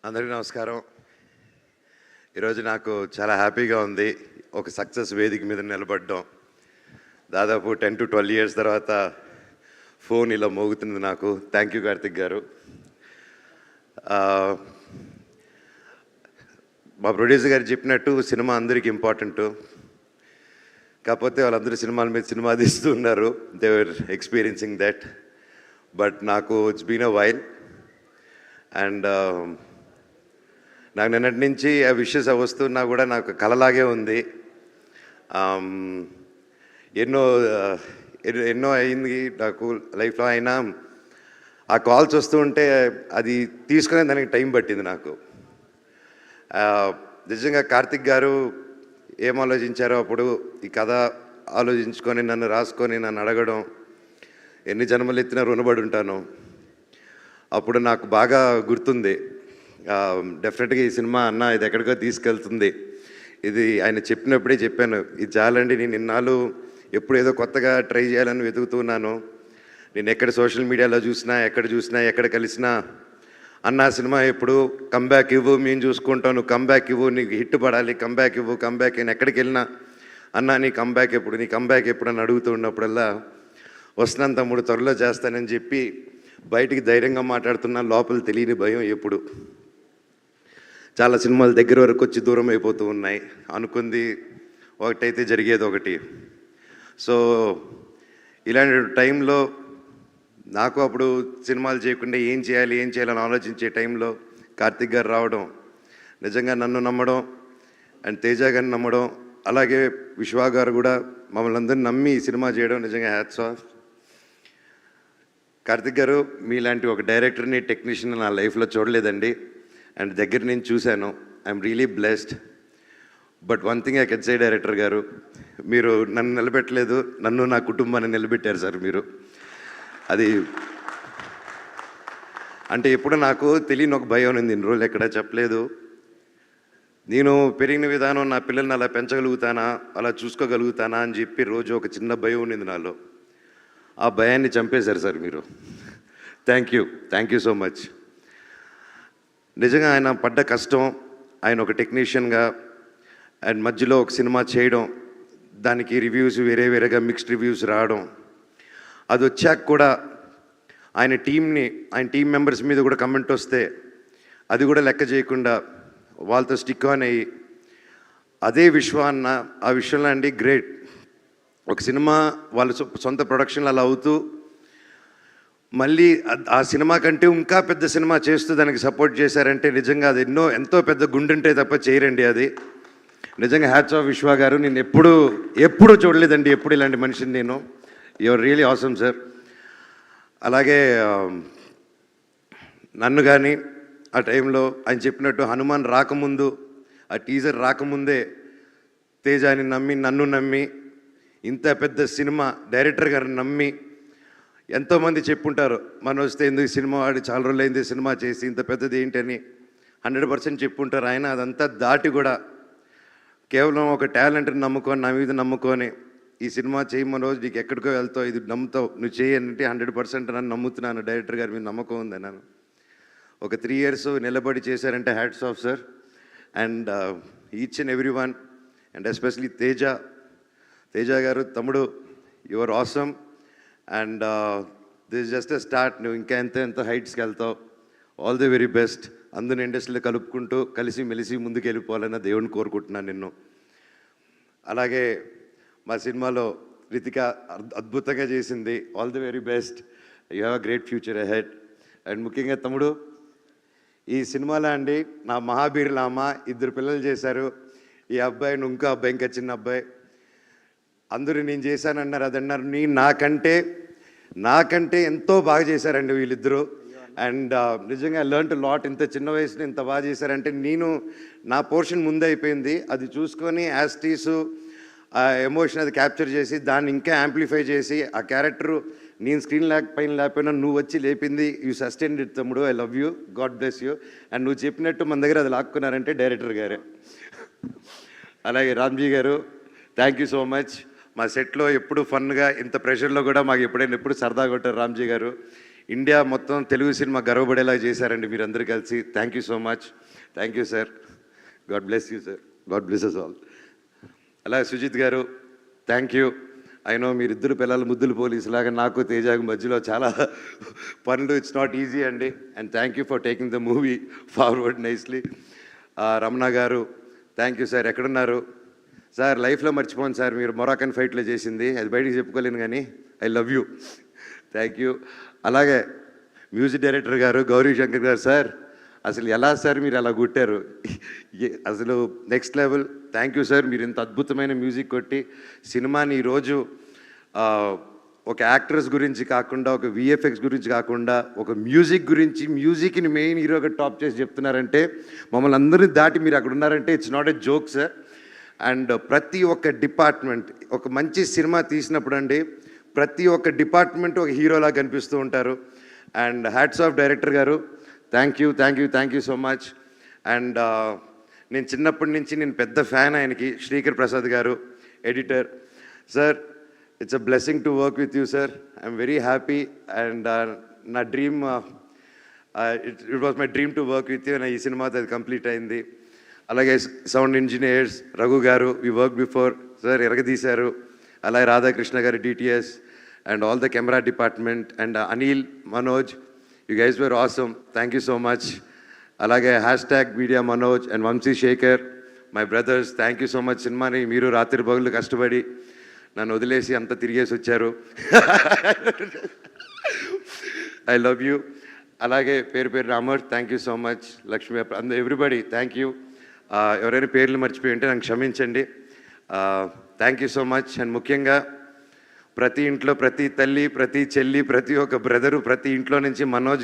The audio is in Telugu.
అందరికీ నమస్కారం. ఈరోజు నాకు చాలా హ్యాపీగా ఉంది. ఒక సక్సెస్ వేదిక మీద నిలబడడం. దాదాపు 10 to 12 years తర్వాత ఫోన్ ఇలా మోగుతుంది నాకు. థ్యాంక్ యూ కార్తిక్ గారు. మా ప్రొడ్యూసర్ గారు చెప్పినట్టు సినిమా అందరికీ ఇంపార్టెంట్. కాకపోతే వాళ్ళందరూ సినిమాల మీద సినిమా తీస్తూ ఉన్నారు. They were experiencing that. But నాకు it's been a while. And నాకు నిన్నటి నుంచి ఆ విషెస్ వస్తున్నా కూడా నాకు కలలాగే ఉంది. ఎన్నో అయింది నాకు లైఫ్లో. అయినా ఆ కాల్స్ వస్తూ ఉంటే అది తీసుకునే దానికి టైం పట్టింది నాకు. నిజంగా కార్తిక్ గారు ఏం ఆలోచించారో అప్పుడు ఈ కథ ఆలోచించుకొని నన్ను రాసుకొని నన్ను అడగడం, ఎన్ని జన్మలు ఎత్తినా రుణపడి ఉంటాను. అప్పుడు నాకు బాగా గుర్తుంది. డెఫినెట్గా ఈ సినిమా అన్న ఇది ఎక్కడికో తీసుకెళ్తుంది. ఇది ఆయన చెప్పినప్పుడే చెప్పాను, ఇది చాలండి, నేను ఇన్నాళ్ళు ఎప్పుడు ఏదో కొత్తగా ట్రై చేయాలని వెతుకుతున్నాను. నేను ఎక్కడ సోషల్ మీడియాలో చూసినా, ఎక్కడ కలిసినా అన్న సినిమా ఎప్పుడు కంబ్యాక్ ఇవ్వు, మేము చూసుకుంటాను, కంబ్యాక్ ఇవ్వు, నీకు హిట్ పడాలి, కంబ్యాక్ ఇవ్వు, కంబ్యాక్. నేను ఎక్కడికి వెళ్ళినా అన్న నీ కంబ్యాక్ ఎప్పుడు అని అడుగుతూ ఉన్నప్పుడల్లా వస్తున్నాను తమ్ముడు, త్వరలో చేస్తానని చెప్పి బయటికి ధైర్యంగా మాట్లాడుతున్నా. లోపల తెలియని భయం ఎప్పుడు. చాలా సినిమాలు దగ్గర వరకు వచ్చి దూరం అయిపోతూ ఉన్నాయి. అనుకుంది ఒకటైతే జరిగేది ఒకటి. సో ఇలాంటి టైంలో నాకు అప్పుడు సినిమాలు చేయకుండా ఏం చేయాలని ఆలోచించే టైంలో కార్తిక్ గారు రావడం, నిజంగా నన్ను నమ్మడం అండ్ తేజ గారిని నమ్మడం, అలాగే విశ్వా గారు కూడా మమ్మల్ని అందరినీ నమ్మి ఈ సినిమా చేయడం నిజంగా హ్యాట్స్ ఆఫ్. కార్తిక్ గారు మీలాంటి ఒక డైరెక్టర్ని, టెక్నీషియన్ నా లైఫ్లో చూడలేదండి. అండ్ దగ్గర నేను చూశాను. I'm really blessed. But one thing I can say director గారు, మీరు నన్ను నిలబెట్టలేదు, నన్ను నా కుటుంబాన్ని నిలబెట్టారు సార్ మీరు. అది అంటే ఎప్పుడు నాకు తెలియని ఒక భయం ఉంది. ఇన్ని రోజులు ఎక్కడా చెప్పలేదు. నేను పెరిగిన విధానం నా పిల్లల్ని అలా పెంచగలుగుతానా, అలా చూసుకోగలుగుతానా అని చెప్పి రోజు ఒక చిన్న భయం ఉండింది నాలో. ఆ భయాన్ని చంపేశారు సార్ మీరు. Thank you so much. నిజంగా ఆయన పడ్డ కష్టం, ఆయన ఒక టెక్నీషియన్గా అండ్ మధ్యలో ఒక సినిమా చేయడం, దానికి రివ్యూస్ వేరేగా మిక్స్డ్ రివ్యూస్ రావడం, అది వచ్చాక కూడా ఆయన టీం మెంబర్స్ మీద కూడా కమెంట్ వస్తే అది కూడా లెక్క చేయకుండా వాళ్ళతో స్టిక్ ఆన్ అయ్యి అదే విశ్వాన్న ఆ విషయంలో అండి గ్రేట్. ఒక సినిమా వాళ్ళ సొంత ప్రొడక్షన్లు అలా అవుతూ మళ్ళీ ఆ సినిమా కంటే ఇంకా పెద్ద సినిమా చేస్తూ దానికి సపోర్ట్ చేశారంటే నిజంగా అది ఎంతో పెద్ద గుండుంటే తప్ప చేయరండి అది. నిజంగా హ్యాట్స్ ఆఫ్ విశ్వా గారు. నేను ఎప్పుడు చూడలేదండి ఎప్పుడు ఇలాంటి మనిషిని నేను. Your really awesome sir. అలాగే నన్ను కానీ ఆ టైంలో ఆయన చెప్పినట్టు హనుమాన్ రాకముందు, ఆ టీజర్ రాకముందే తేజాని నమ్మి, నన్ను నమ్మి, ఇంత పెద్ద సినిమా డైరెక్టర్ గారిని నమ్మి, ఎంతోమంది చెప్పుంటారు మనం వస్తే ఎందుకు సినిమా వాడి చాలా రోజులు అయింది సినిమా చేసి ఇంత పెద్దది ఏంటని 100% చెప్పుంటారు. ఆయన అదంతా దాటి కూడా కేవలం ఒక టాలెంట్ని నమ్ముకొని, నా మీద నమ్ముకొని ఈ సినిమా చేయమని రోజు నీకు ఎక్కడికో వెళ్తావు, ఇది నమ్ముతావు, నువ్వు చేయాలంటే 100% నన్ను నమ్ముతున్నాను, డైరెక్టర్ గారి మీద నమ్మకం ఉంది అన్నాను. ఒక 3 years నిలబడి చేశారంటే hats off sir. And each and every one and especially Teja గారు, తమ్ముడు, your awesome. And this just a start. నువ్వు ఇంకా ఎంత హైట్స్కి వెళ్తావు. All the very best. అందరిని ఇండస్ట్రీలో కలుపుకుంటూ కలిసి మెలిసి ముందుకు వెళ్ళిపోవాలని దేవుడిని కోరుకుంటున్నాను నిన్ను. అలాగే మా సినిమాలో రితిక అద్భుతంగా చేసింది. All the very best. You have a great future ahead. And ముఖ్యంగా తమ్ముడు, ఈ సినిమాలో అండి నా మహాబీరుల అమ్మ 2 పిల్లలు చేశారు. ఈ అబ్బాయి, ఇంకో అబ్బాయి, ఇంకా చిన్న అబ్బాయి. అందరూ నేను చేశానన్నారు, అదన్నారు. నాకంటే ఎంతో బాగా చేశారండి వీళ్ళిద్దరూ. అండ్ నిజంగా లెర్న్ లాట్. ఇంత చిన్న వయసులో ఇంత బాగా చేశారంటే నా పోర్షన్ ముందే అయిపోయింది. అది చూసుకొని యాస్టీసు ఆ ఎమోషన్ అది క్యాప్చర్ చేసి దాన్ని ఇంకా యాంప్లిఫై చేసి ఆ క్యారెక్టరు నేను స్క్రీన్ పైన లేకపోయినా నువ్వు వచ్చి లేపింది. యూ సస్టైన్డ్ ఇట్ తమ్ముడు. I love you, God bless you. And నువ్వు చెప్పినట్టు మన దగ్గర అది లాక్కున్నారంటే డైరెక్టర్ గారే. అలాగే రామ్జీ గారు, థ్యాంక్ యూ సో మచ్. మా సెట్లో ఎప్పుడు ఫన్గా, ఇంత ప్రెషర్లో కూడా మాకు ఎప్పుడు సరదా కొట్టారు రామ్జీ గారు. ఇండియా మొత్తం తెలుగు సినిమా గర్వపడేలా చేశారండి మీరందరూ కలిసి. Thank you so much. Thank you sir. God bless you sir. God bless us all. అలాగే సుజిత్ గారు, థ్యాంక్ యూ. ఐ నో మీరిద్దరు పిల్లలు ముద్దులు పోలీసు లాగా నాకు తేజాకు మధ్యలో చాలా పనులు. ఇట్స్ నాట్ ఈజీ అండి. And thank you for taking the movie forward nicely. Ramana గారు, థ్యాంక్ యూ సార్. ఎక్కడున్నారు సార్? లైఫ్లో మర్చిపోను సార్ మీరు మొరాకన్ ఫైట్లో చేసింది, అది బయటికి చెప్పుకోలేను కానీ I love you. Thank you. అలాగే మ్యూజిక్ డైరెక్టర్ గారు గౌరీ శంకర్ గారు, సార్ అసలు ఎలా సార్ మీరు అలా కొట్టారు, అసలు next level. Thank you sir. మీరు ఇంత అద్భుతమైన మ్యూజిక్ కొట్టి సినిమాని ఈరోజు ఒక యాక్టర్స్ గురించి కాకుండా, ఒక విఎఫ్ఎక్స్ గురించి కాకుండా, ఒక మ్యూజిక్ గురించి, మ్యూజిక్ని మెయిన్ హీరోగా టాప్ చేసి చెప్తున్నారంటే, మమ్మల్ని అందరినీ దాటి మీరు అక్కడ ఉన్నారంటే it's not a joke sir. And ప్రతి ఒక్క డిపార్ట్మెంట్, ఒక మంచి సినిమా తీసినప్పుడు అండి ప్రతి ఒక్క డిపార్ట్మెంట్ ఒక హీరోలా కనిపిస్తూ ఉంటారు. అండ్ హ్యాట్స్ ఆఫ్ డైరెక్టర్ గారు, thank you, thank you, thank you so much. And నేను చిన్నప్పటి నుంచి నేను పెద్ద ఫ్యాన్ ఆయనకి. Srikar Prasad garu editor sir, it's a blessing to work with you sir. I'm very happy. And నా dream, it was my dream to work with you. ఈ సినిమాతో అది కంప్లీట్ అయింది. అలాగే sound engineers Raghu garu, we work before sir, ఎరగదీశారు. అలాగే Radhakrishna garu DTS and all the camera department and Anil, Manoj, you guys are awesome. Thank you so much. అలాగే hashtag media Manoj and Vamsi Shekhar, my brothers, thank you so much. సినిమాని మీరు రాత్రి పగులు కష్టపడి నన్ను వదిలేసి అంత తిరిగేసి వచ్చారు. I love you. అలాగే పేరు పేరు Amar, thank you so much. Lakshmi, everybody thank you. ఎవరైనా పేర్లు మర్చిపోయి ఉంటే నాకు క్షమించండి. Thank you so much. And ముఖ్యంగా ప్రతి ఇంట్లో ప్రతి తల్లి, ప్రతి చెల్లి, ప్రతి ఒక్క బ్రదరు, ప్రతి ఇంట్లో నుంచి మనోజ్